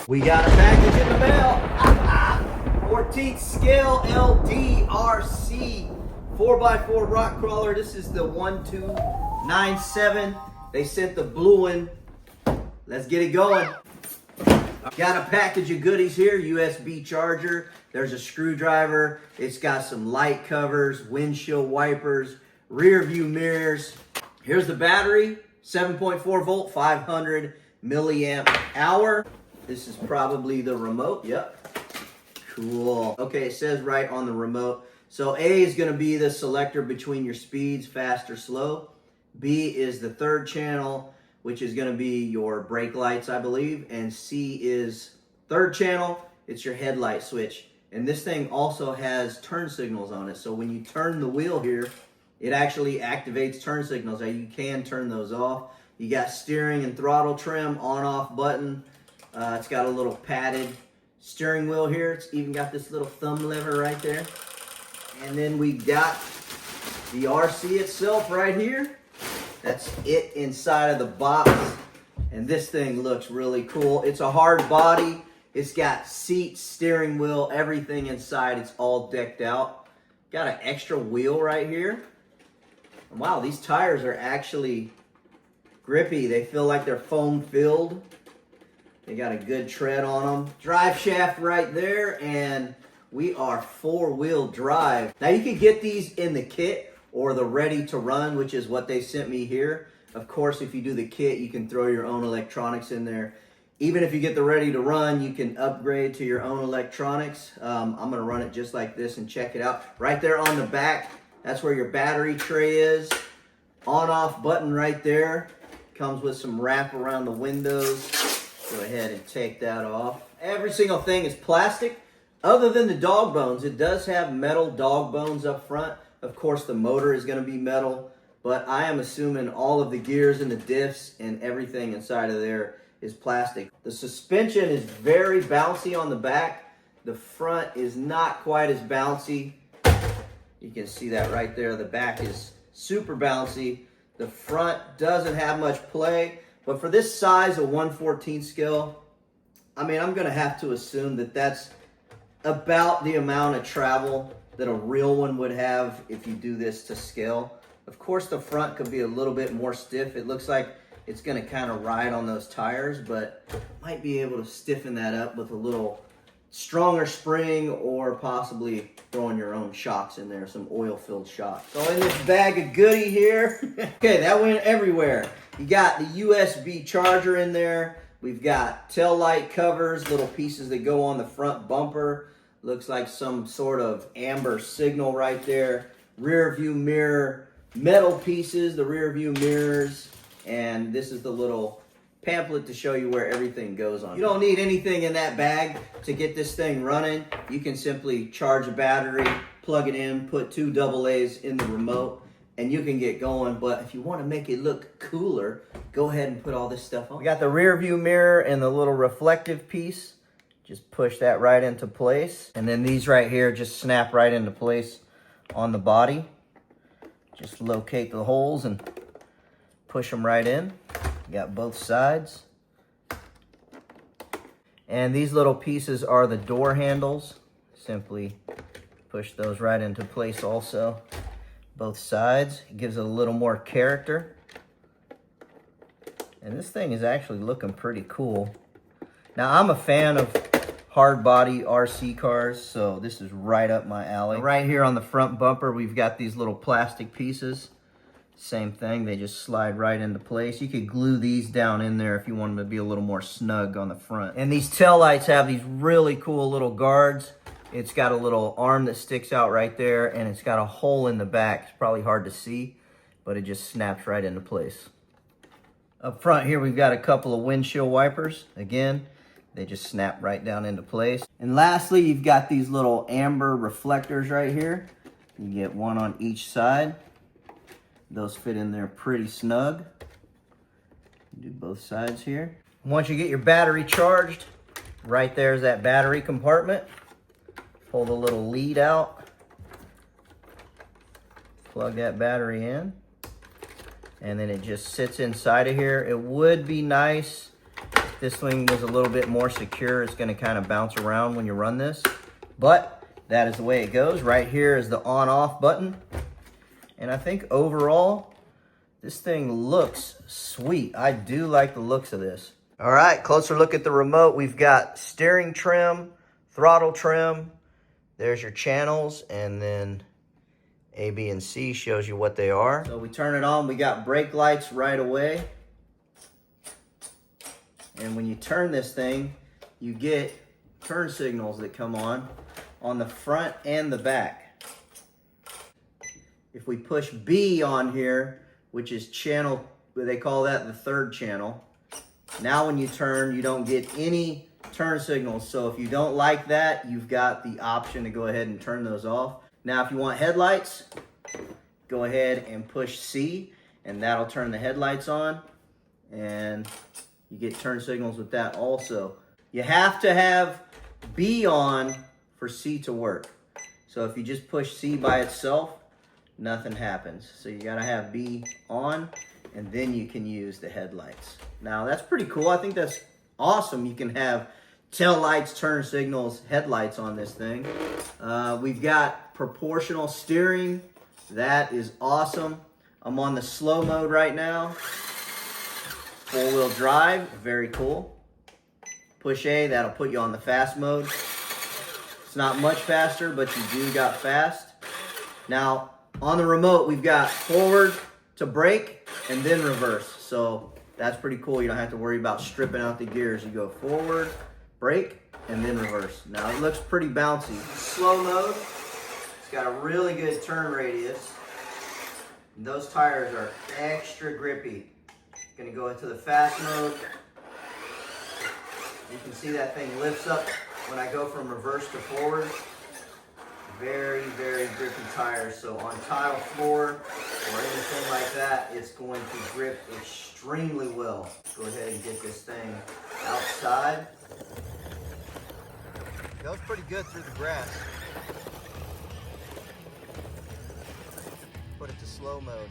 We got a package in the mail. 14th scale LDRC 4x4 rock crawler. This is the 1297. They sent the blue one. Let's get it going. Got a package of goodies here. USB charger. There's a screwdriver. It's got some light covers, windshield wipers, rear view mirrors. Here's the battery. 7.4 volt, 500 milliamp hour. This is probably the remote. Yep. Cool. Okay, it says right on the remote. So A is going to be the selector between your speeds, fast or slow. B is the third channel, which is going to be your brake lights, I believe. And C is third channel. It's your headlight switch. And this thing also has turn signals on it. So when you turn the wheel here, it actually activates turn signals. Now you can turn those off. You got steering and throttle trim, on-off button. It's got a little padded steering wheel here. It's even got this little thumb lever right there. And then we got the RC itself right here. That's it inside of the box. And this thing looks really cool. It's a hard body. It's got seats, steering wheel, everything inside. It's all decked out. Got an extra wheel right here. Wow, these tires are actually grippy. They feel like they're foam filled. They got a good tread on them. Drive shaft right there, and we are 4-wheel drive. Now you can get these in the kit or the ready to run, which is what they sent me here. Of course, if you do the kit, you can throw your own electronics in there. Even if you get the ready to run, you can upgrade to your own electronics. I'm gonna run it just like this and check it out. Right there on the back, that's where your battery tray is. On-off button right there. Comes with some wrap around the windows. Go ahead and take that off. Every single thing is plastic, other than the dog bones. It does have metal dog bones up front. Of course, the motor is gonna be metal, but I am assuming all of the gears and the diffs and everything inside of there is plastic. The suspension is very bouncy on the back. The front is not quite as bouncy. You can see that right there. The back is super bouncy. The front doesn't have much play, but for this size, a 1/14 scale, I mean, I'm gonna have to assume that that's about the amount of travel that a real one would have if you do this to scale. Of course, the front could be a little bit more stiff. It looks like it's gonna kind of ride on those tires, but might be able to stiffen that up with a little stronger spring or possibly throwing your own shocks in there, some oil-filled shocks. So in this bag of goodie here, okay, that went everywhere. You got the USB charger in there. We've got tail light covers, little pieces that go on the front bumper. Looks like some sort of amber signal right there. Rear view mirror, metal pieces, the rear view mirrors, and this is the little pamphlet to show you where everything goes on. You don't need anything in that bag to get this thing running. You can simply charge a battery, plug it in, put 2 AA's in the remote, and you can get going. But if you want to make it look cooler, go ahead and put all this stuff on. We got the rear view mirror and the little reflective piece. Just push that right into place. And then these right here just snap right into place on the body. Just locate the holes and push them right in. Got both sides. And these little pieces are the door handles. Simply push those right into place also. Both sides. It gives it a little more character. And this thing is actually looking pretty cool. Now, I'm a fan of hard body RC cars, so this is right up my alley. Right here on the front bumper, we've got these little plastic pieces. Same thing, they just slide right into place. You could glue these down in there if you want them to be a little more snug on the front. And these tail lights have these really cool little guards. It's got a little arm that sticks out right there, and it's got a hole in the back. It's probably hard to see, but it just snaps right into place. Up front here, we've got a couple of windshield wipers. Again, they just snap right down into place. And lastly, you've got these little amber reflectors right here. You get one on each side. Those fit in there pretty snug. Do both sides here. Once you get your battery charged, right there's that battery compartment. Pull the little lead out. Plug that battery in. And then it just sits inside of here. It would be nice this thing was a little bit more secure, it's gonna kind of bounce around when you run this. But that is the way it goes. Right here is the on-off button. And I think overall, this thing looks sweet. I do like the looks of this. All right, closer look at the remote. We've got steering trim, throttle trim. There's your channels, and then A, B, and C shows you what they are. So we turn it on, we got brake lights right away. And when you turn this thing, you get turn signals that come on the front and the back. If we push B on here, which is channel, they call that the third channel. Now when you turn, you don't get any turn signals. So if you don't like that, you've got the option to go ahead and turn those off. Now if you want headlights, go ahead and push C, and that'll turn the headlights on. And you get turn signals with that also. You have to have B on for C to work. So if you just push C by itself, nothing happens. So you gotta have B on, and then you can use the headlights. Now that's pretty cool. I think that's awesome. You can have tail lights, turn signals, headlights on this thing. We've got proportional steering. That is awesome. I'm on the slow mode right now. Four-wheel drive, very cool. Push A, that'll put you on the fast mode. It's not much faster, but you do got fast. Now, on the remote, we've got forward to brake and then reverse. So that's pretty cool. You don't have to worry about stripping out the gears. You go forward, brake, and then reverse. Now it looks pretty bouncy. Slow mode, it's got a really good turn radius. And those tires are extra grippy. Gonna go into the fast mode. You can see that thing lifts up when I go from reverse to forward. Very, very grippy tires. So on tile floor or anything like that, it's going to grip extremely well. Go ahead and get this thing outside. Goes pretty good through the grass. Put it to slow mode.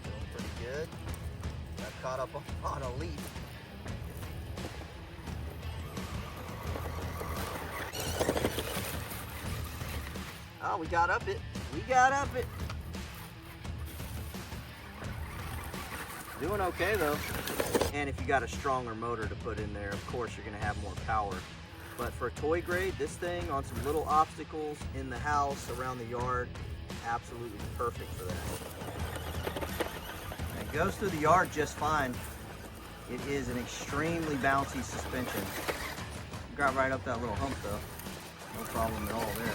Doing pretty good. Got caught up on a leaf. Oh, we got up it. We got up it. Doing okay though. And if you got a stronger motor to put in there, of course you're gonna have more power. But for a toy grade, this thing on some little obstacles in the house, around the yard, absolutely perfect for that. And it goes through the yard just fine. It is an extremely bouncy suspension. Got right up that little hump though. No problem at all there.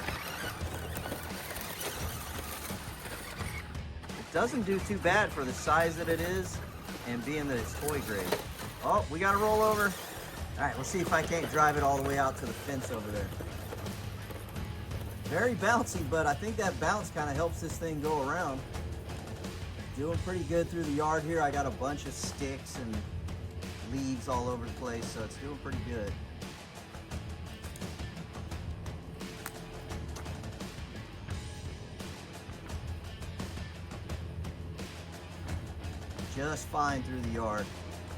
It doesn't do too bad for the size that it is and being that it's toy grade. Oh, we got to roll over. All right, let's see if I can't drive it all the way out to the fence over there. Very bouncy, but I think that bounce kind of helps this thing go around. Doing pretty good through the yard here. I got a bunch of sticks and leaves all over the place, so it's doing pretty good. Just fine through the yard.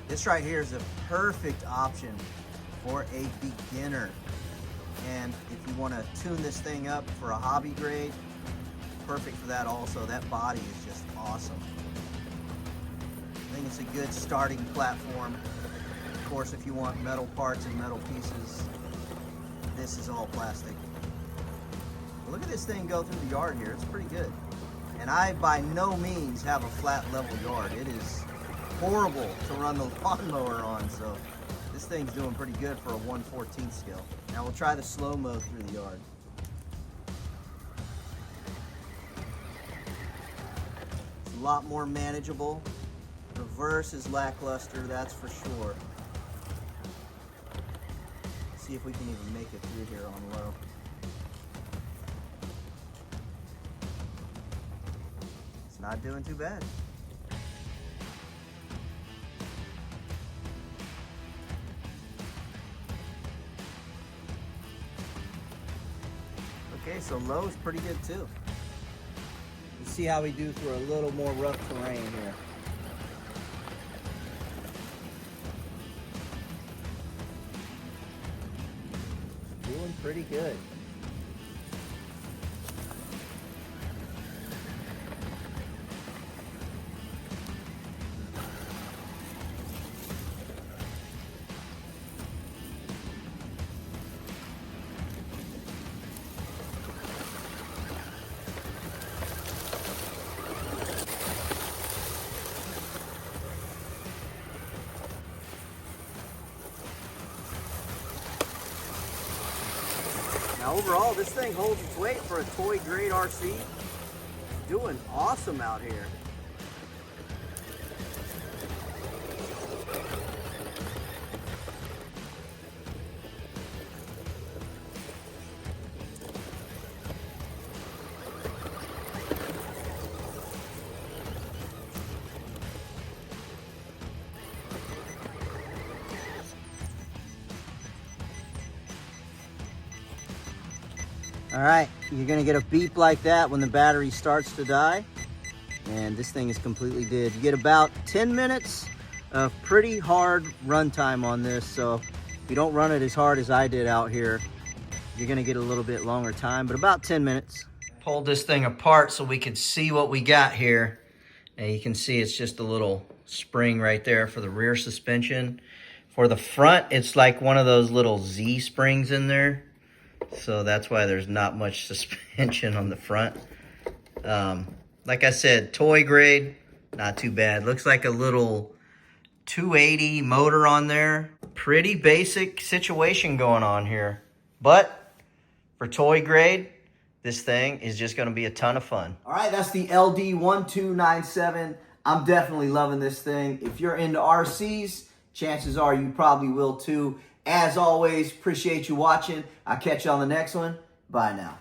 This right here is a perfect option for a beginner. And if you want to tune this thing up for a hobby grade, perfect for that also. That body is just awesome. I think it's a good starting platform. Of course, if you want metal parts and metal pieces, this is all plastic. But look at this thing go through the yard here. It's pretty good. And I, by no means, have a flat level yard. It is horrible to run the lawnmower on, so this thing's doing pretty good for a 1/14 scale. Now we'll try the slow mode through the yard. It's a lot more manageable. Reverse is lackluster, that's for sure. Let's see if we can even make it through here on low. Not doing too bad. Okay, so low is pretty good too. Let's see how we do through a little more rough terrain here. Doing pretty good. Now overall, this thing holds its weight for a toy grade RC. Doing awesome out here. All right, you're gonna get a beep like that when the battery starts to die. And this thing is completely dead. You get about 10 minutes of pretty hard run time on this. So if you don't run it as hard as I did out here, you're gonna get a little bit longer time, but about 10 minutes. Pulled this thing apart so we could see what we got here. And you can see it's just a little spring right there for the rear suspension. For the front, it's like one of those little Z springs in there. So that's why there's not much suspension on the front. Like I said, toy grade, not too bad. Looks like a little 280 motor on there. Pretty basic situation going on here. But for toy grade, this thing is just gonna be a ton of fun. All right, that's the LD1297. I'm definitely loving this thing. If you're into RCs, chances are you probably will too. As always, appreciate you watching. I'll catch you on the next one. Bye now.